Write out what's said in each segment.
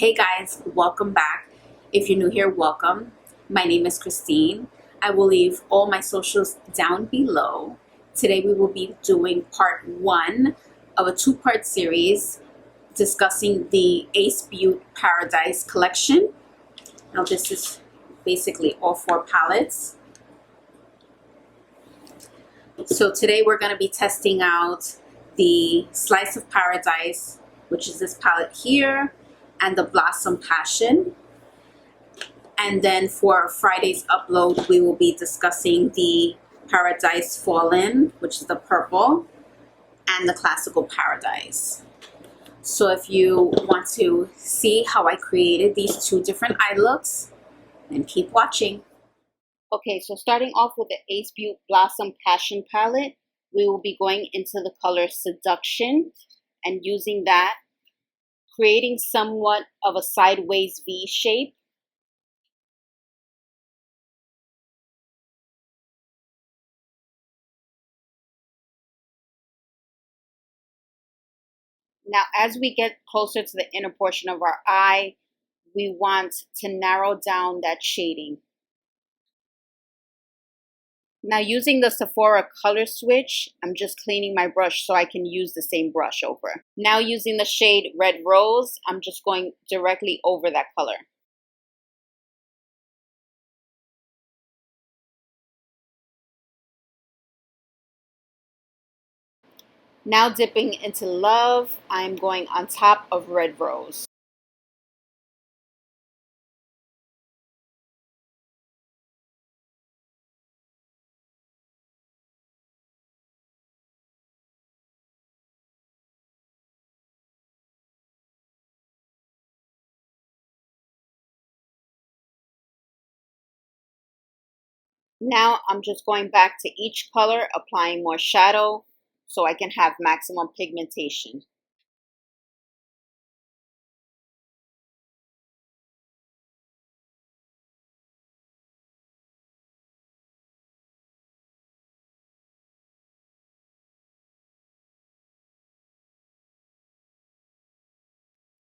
Hey guys, welcome back. If you're new here, welcome. My name is Christine. I will leave all my socials down below. Today we will be doing part one of a two-part series discussing the Ace Beaute Paradise collection. Now this is basically all four palettes. So today we're going to be testing out the Slice of Paradise, which is this palette here, and the Blossom Passion. And then for Friday's upload, we will be discussing the Paradise Fallen, which is the purple, and the Classical Paradise. So if you want to see how I created these two different eye looks, then keep watching. Okay, so starting off with the Ace Beaute Blossom Passion palette, we will be going into the color Seduction and using that, creating somewhat of a sideways V shape. Now, as we get closer to the inner portion of our eye, we want to narrow down that shading. Now, using the Sephora Color Switch, I'm just cleaning my brush so I can use the same brush over. Now, using the shade Red Rose, I'm just going directly over that color. Now, dipping into Love, I'm going on top of Red Rose. Now I'm just going back to each color, applying more shadow so I can have maximum pigmentation.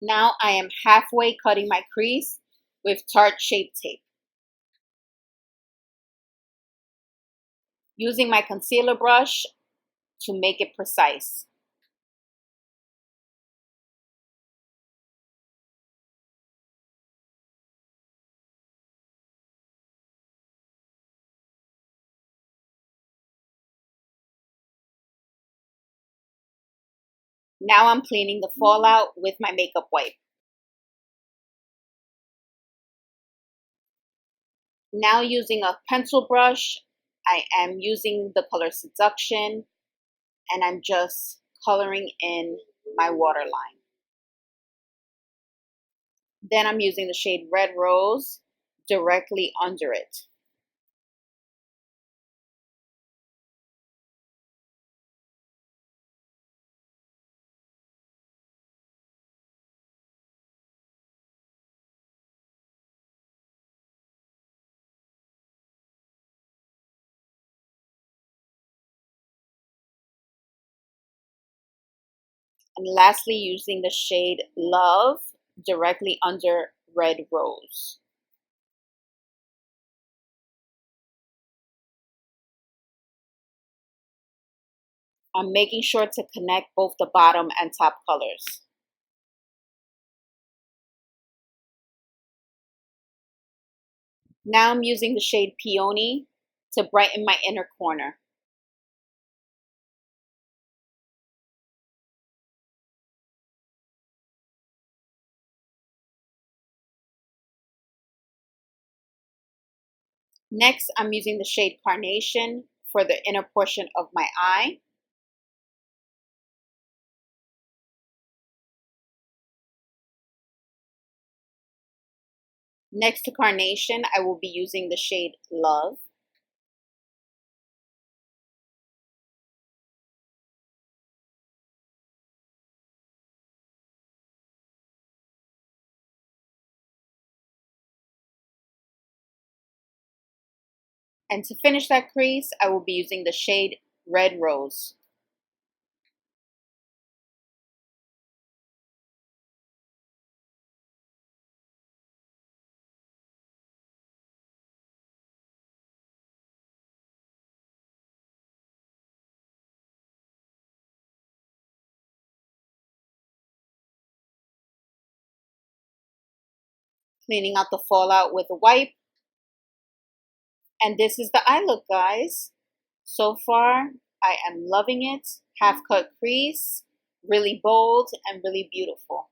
Now I am halfway cutting my crease with Tarte Shape Tape. Using my concealer brush to make it precise. Now I'm cleaning the fallout with my makeup wipe. Now using a pencil brush, I am using the color Seduction and I'm just coloring in my waterline. Then I'm using the shade Red Rose directly under it. And lastly, using the shade Love directly under Red Rose. I'm making sure to connect both the bottom and top colors. Now I'm using the shade Peony to brighten my inner corner. Next, I'm using the shade Carnation for the inner portion of my eye. Next to Carnation, I will be using the shade Love. And to finish that crease, I will be using the shade Red Rose. Cleaning out the fallout with a wipe. And this is the eye look, guys. So far, I am loving it. Half cut crease, really bold and really beautiful.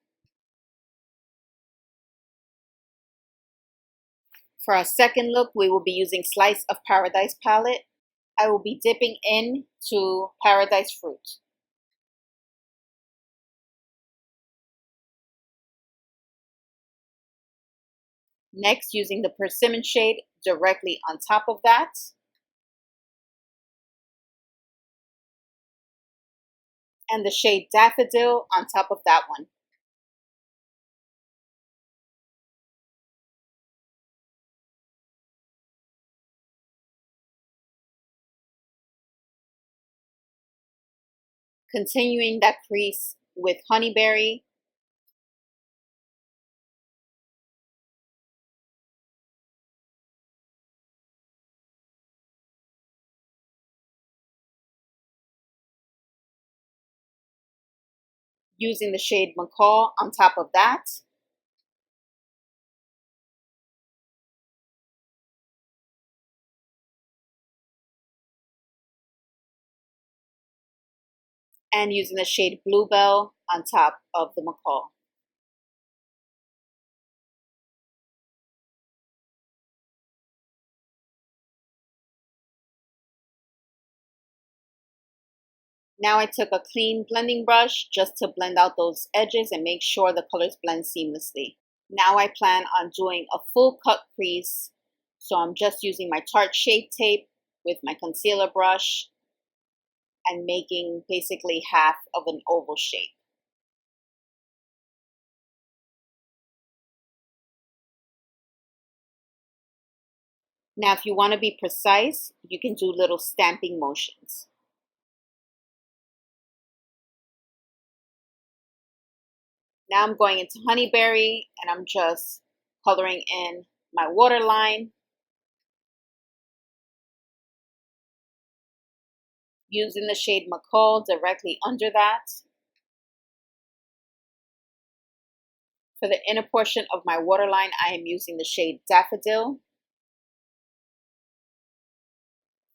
For our second look, we will be using Slice of Paradise palette. I will be dipping into Paradise Fruit. Next, using the Persimmon shade directly on top of that. And the shade Daffodil on top of that one. Continuing that crease with Honeyberry. Using the shade Macaw on top of that. And using the shade Bluebell on top of the Macaw. Now I took a clean blending brush just to blend out those edges and make sure the colors blend seamlessly. Now I plan on doing a full cut crease. So I'm just using my Tarte Shape Tape with my concealer brush and making basically half of an oval shape. Now, if you want to be precise, you can do little stamping motions. Now I'm going into Honeyberry and I'm just coloring in my waterline. Using the shade Macaw directly under that. For the inner portion of my waterline, I am using the shade Daffodil.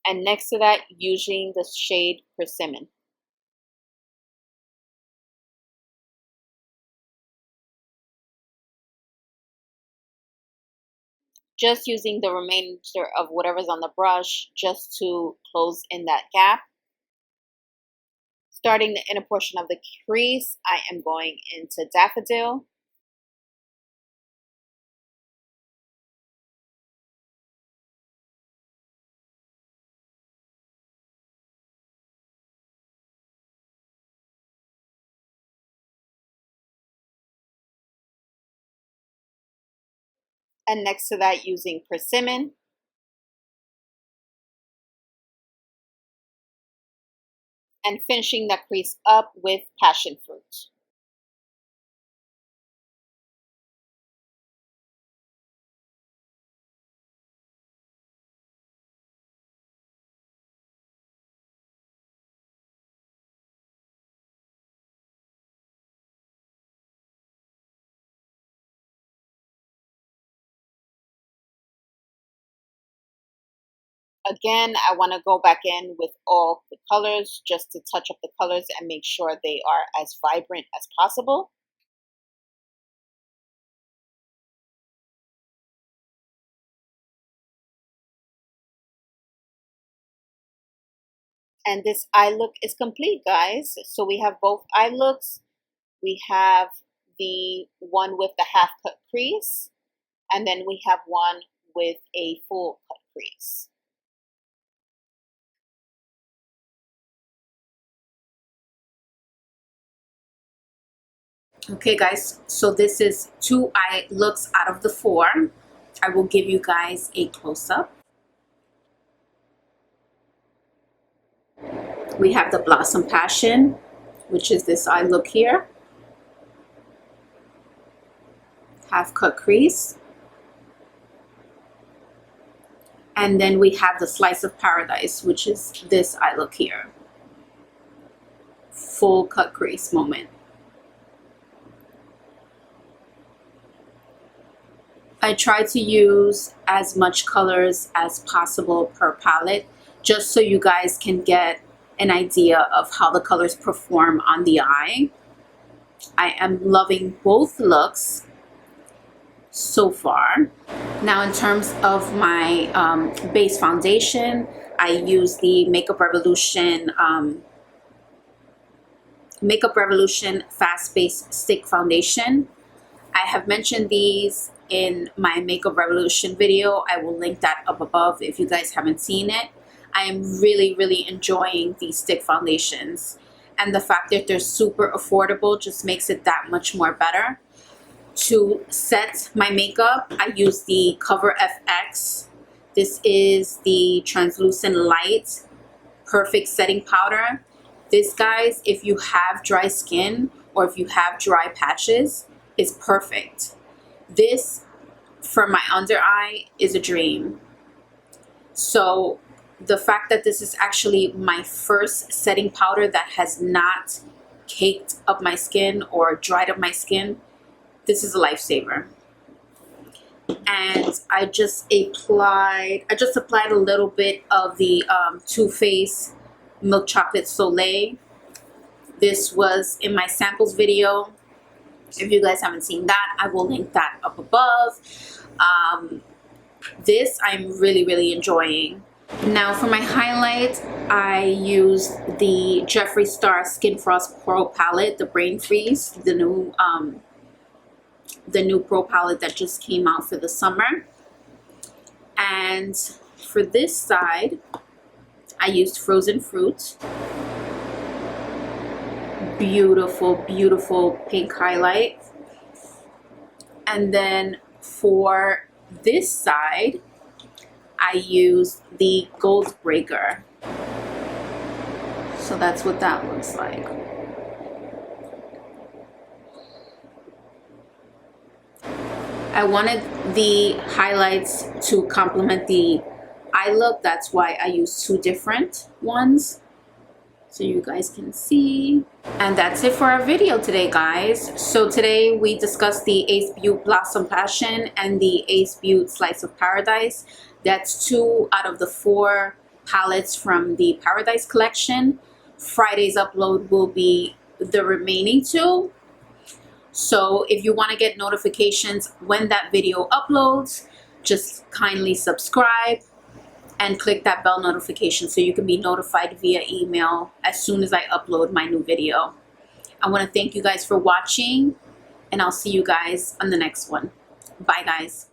And next to that, using the shade Persimmon. Just using the remainder of whatever's on the brush just to close in that gap. Starting the inner portion of the crease, I am going into Daffodil. And next to that, using Persimmon. And finishing that crease up with Passion Fruit. Again, I want to go back in with all the colors just to touch up the colors and make sure they are as vibrant as possible. And this eye look is complete, guys. So we have both eye looks. We have the one with the half cut crease, and then we have one with a full cut crease. Okay guys, so this is 2 eye looks out of the 4. I will give you guys a close-up. We have the Blossom Passion, which is this eye look here. Half cut crease. And then we have the Slice of Paradise, which is this eye look here. Full cut crease moment. I try to use as much colors as possible per palette, just so you guys can get an idea of how the colors perform on the eye. I am loving both looks so far. Now in terms of my base foundation, I use the Makeup Revolution Fast Base Stick Foundation. I have mentioned these in my Makeup Revolution video. I will link that up above if you guys haven't seen it. I am really enjoying these stick foundations, and the fact that they're super affordable just makes it that much more better. To set my makeup, I use the Cover FX. This is the translucent light perfect setting powder. This, guys, if you have dry skin or if you have dry patches, is perfect. This for my under eye is a dream. So the fact that this is actually my first setting powder that has not caked up my skin or dried up my skin, this is a lifesaver. And I just applied a little bit of the Too Faced Milk Chocolate Soleil. This was in my samples video. If you guys haven't seen that, I will link that up above. This I'm really enjoying. Now for my highlight, I used the Jeffree Star Skin Frost Pro Palette, the Brain Freeze, the new Pro palette that just came out for the summer. And for this side, I used Frozen Fruit. Beautiful pink highlight. And then for this side, I used the Gold Breaker. So that's what that looks like. I wanted the highlights to complement the eye look. That's why I used two different ones, so you guys can see. And that's it for our video today, guys. So today we discussed the Ace Beaute Blossom Passion and the Ace Beaute Slice of Paradise. That's 2 out of the 4 palettes from the Paradise collection. Friday's upload will be the remaining 2. So if you want to get notifications when that video uploads, just kindly subscribe and click that bell notification so you can be notified via email as soon as I upload my new video. I want to thank you guys for watching, and I'll see you guys on the next one. Bye, guys.